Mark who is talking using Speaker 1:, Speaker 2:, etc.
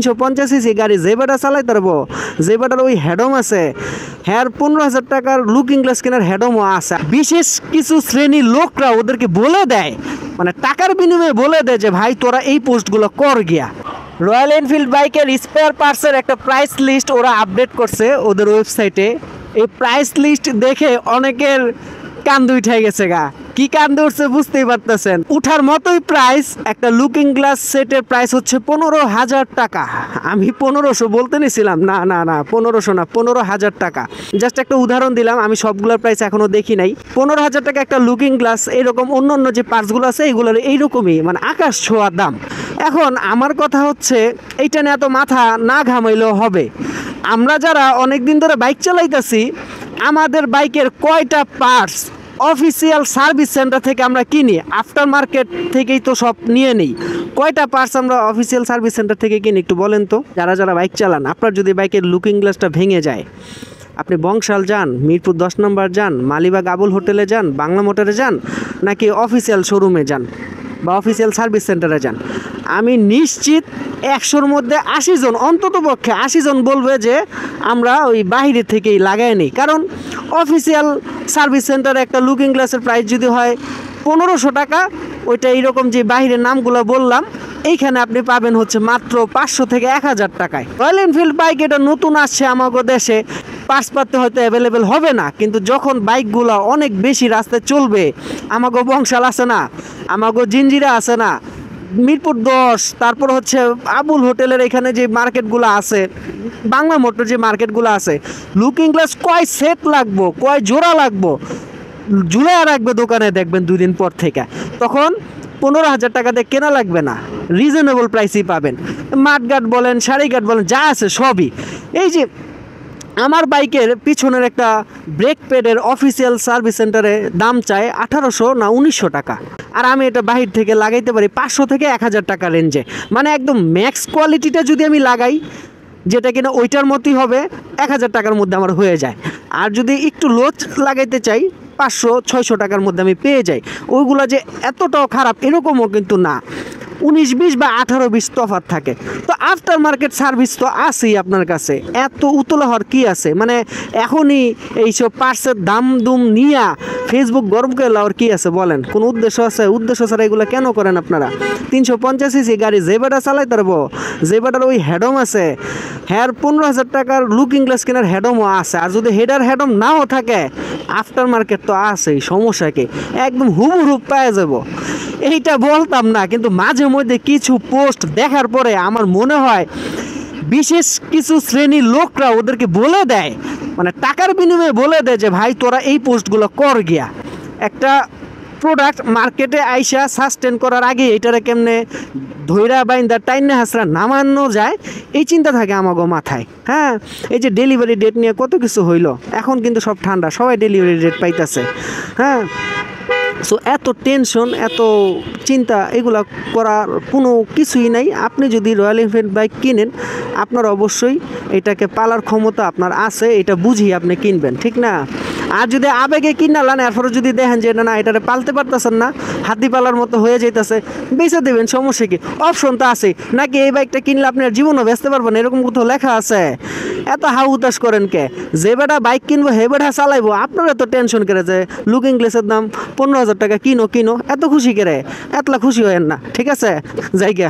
Speaker 1: 350 CC গাড়ি যে বেটা চালাইতে পারবো, যে বেটার ওই হেডম আছে, হ্যার 15,000 টাকার লুকিং গ্লাস কেনার হেডমও আছে। বিশেষ কিছু শ্রেণীর লোকরা ওদেরকে বলে দেয়, মানে টাকার বিনিময়ে বলে দেয় যে ভাই তোরা এই পোস্টগুলো কর গিয়া। রয়্যাল এনফিল্ড বাইকের স্পেয়ার পার্টসের একটা প্রাইস লিস্ট ওরা আপডেট করছে ওদের ওয়েবসাইটে। এই প্রাইস লিস্ট দেখে অনেকের কান্দ উঠে গেছে গা। কি কান্দ উঠছে বুঝতেই পারতেছেন। উঠার মতোই প্রাইস। একটা লুকিং গ্লাস সেটের প্রাইস হচ্ছে 15,000 টাকা। আমি 1500 বলতে নিছিলাম, না না না 1500 না, 15,000 টাকা। জাস্ট একটা উদাহরণ দিলাম, আমি সবগুলোর প্রাইস এখনো দেখি নাই। 15,000 টাকা একটা লুকিং গ্লাস। এরকম অন্য অন্য যে পার্টসগুলো আছে এইগুলোর এইরকমই, মানে আকাশ ছোঁয়া দাম। এখন আমার কথা হচ্ছে এইটা নিয়ে এত মাথা না ঘামাইলেও হবে। আমরা যারা অনেক দিন ধরে বাইক চালাইতেছি, আমাদের বাইকের কয়টা পার্টস অফিসিয়াল সার্ভিস সেন্টার থেকে আমরা কিনি, আফটার মার্কেট থেকেই তো সব নিয়ে নিই। কয়টা পার্টস আমরা অফিসিয়াল সার্ভিস সেন্টার থেকে কিনি একটু বলেন তো। যারা যারা বাইক চালান, আপনার যদি বাইকের লুকিং গ্লাসটা ভেঙে যায়, আপনি বংশাল যান, মিরপুর 10 নম্বর যান, মালিবাগ আবুল হোটেলে যান, বাংলা মোটরে যান, নাকি অফিসিয়াল শোরুমে যান বা অফিসিয়াল সার্ভিস সেন্টারে যান, আমি নিশ্চিত 100-র মধ্যে 80 জন, অন্তত পক্ষে 80 জন বলবে যে আমরা ওই বাইরে থেকেই লাগাই নিই। কারণ অফিসিয়াল সার্ভিস সেন্টারে একটা লুকিং গ্লাসের প্রাইস যদি হয় 1500 টাকা, ওইটা এইরকম যে বাইরের নামগুলো বললাম, এইখানে আপনি পাবেন হচ্ছে মাত্র 500 থেকে 1000 টাকায়। রয়্যাল এনফিল্ড বাইক এটা নতুন আসছে আমাদের দেশে, পার্টস পাতে হয়তো অ্যাভেলেবেল হবে না, কিন্তু যখন বাইকগুলো অনেক বেশি রাস্তায় চলবে, আমাগো বংশাল আছে না, আমাগো জিঞ্জিরা আছে না, মিরপুর 10, তারপর হচ্ছে আবুল হোটেলের এখানে যে মার্কেটগুলো আছে, বাংলা মোটর যে মার্কেটগুলো আছে, লুকিং গ্লাস কয় সেট লাগবো, কয় জোড়া লাগবো, ঝুলে রাখবে দোকানে, দেখবেন 2 দিন পর থেকে। তখন 15,000 টাকাতে কেনা লাগবে না, রিজনেবল প্রাইসেই পাবেন। মাঠগার্ড বলেন, সারিঘাট বলেন, যা আছে সবই। এই যে আমার বাইকের পিছনের একটা ব্রেক প্যাডের অফিসিয়াল সার্ভিস সেন্টারে দাম চায় 1800 না 1900 টাকা, আর আমি এটা বাহির থেকে লাগাইতে পারি 500 থেকে 1000 টাকা রেঞ্জে। মানে একদম ম্যাক্স কোয়ালিটিটা যদি আমি লাগাই, যেটা কিনা ওইটার মতোই হবে, 1000 টাকার মধ্যে আমার হয়ে যায়। আর যদি একটু লো লাগাইতে চাই, 500-600 টাকার মধ্যে আমি পেয়ে যাই। ওইগুলো যে এতটাও খারাপ এরকমও কিন্তু না, 19-20 বা 18-20 তফাৎ থাকে। তো আফটার মার্কেট সার্ভিস তো আছেই আপনার কাছে, এত উতলা হওয়ার কী আছে? মানে এখনই এইসব পার্টসের দাম দুম নিয়া ফেসবুক গরম করে লাওয়ার কী আছে বলেন? কোনো উদ্দেশ্য আছে? উদ্দেশ্য ছাড়া এগুলো কেন করেন আপনারা? 350 সিসি গাড়ি যে বেটা চালাইতে পারবো, যে বেটার ওই হেডম আছে, হ্যার 15,000 টাকার লুকিং গ্লাস কেনার হেডমও আছে। আর যদি হেডম নাও থাকে, আফটার মার্কেট তো আছেই, সমস্যা কি? একদম হুবহু পেয়ে যাব। এইটা বলতাম না, কিন্তু মাঝে মধ্যে কিছু পোস্ট দেখার পরে আমার মনে হয় বিশেষ কিছু শ্রেণীর লোকরা ওদেরকে বলে দেয়, মানে টাকার বিনিময়ে বলে দেয় যে ভাই তোরা এই পোস্টগুলো কর গিয়া। একটা প্রোডাক্ট মার্কেটে আইসা সাস্টেন করার আগে এটারে কেমনে ধৈরা বাইন্দা টাইনে হাসরা নামানো যায়, এই চিন্তা থাকে আমাগো মাথায়। হ্যাঁ, এই যে ডেলিভারি ডেট নিয়ে কত কিছু হইলো, এখন কিন্তু সব ঠান্ডা, সবাই ডেলিভারি ডেট পাইতেছে। হ্যাঁ, সো এত টেনশন, এত চিন্তা এগুলা করার কোনো কিছুই নাই। আপনি যদি রয়্যাল এনফিল্ড বাইক কিনেন, আপনার অবশ্যই এটাকে পালার ক্ষমতা আপনার আছে, এটা বুঝিয়ে আপনি কিনবেন, ঠিক না? আর যদি আবেগে কিনালান, এরপরে যদি দেখেন যে না এটারে পালতে পারতেছেন না, হাতি পালার মতো হয়ে যাইতেছে, বেঁচে দেবেন, সমস্যা কি? অপশন তো আছে নাকি? এই বাইকটা কিনলে আপনি আর জীবনও বেচতে পারবেন, এরকম কোথাও লেখা আছে? এত হাউ হুতাশ করেন কে? যে বেটা বাইক কিনবো হে বেটা চালাইবো, আপনারা তো টেনশন করে যে লুকিং গ্লাসের দাম 15,000 টাকা, কিনো, এত খুশি করে, এতলা খুশি হয়েন না, ঠিক আছে? জায়গা